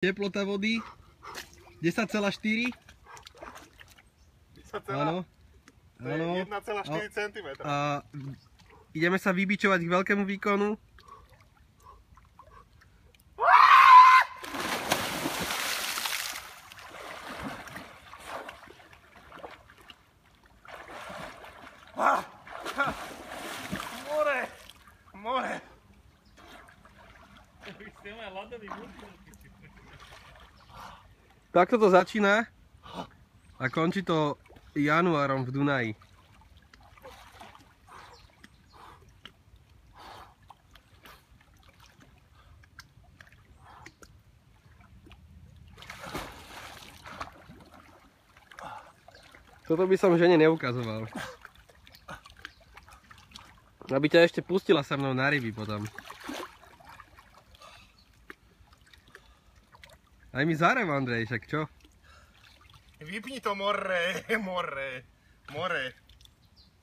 Teplota vody 10,4. Áno. To je 1,4 cm. A ideme sa vybičovať k veľkému výkonu. More! More! Takto to začína a končí to januárom v Dunaji. Toto by som žene neukazoval. Aby ťa ešte pustila sa mnou na ryby potom. Aj mi zarev, Andrej, však čo? Vypni to more, more, more.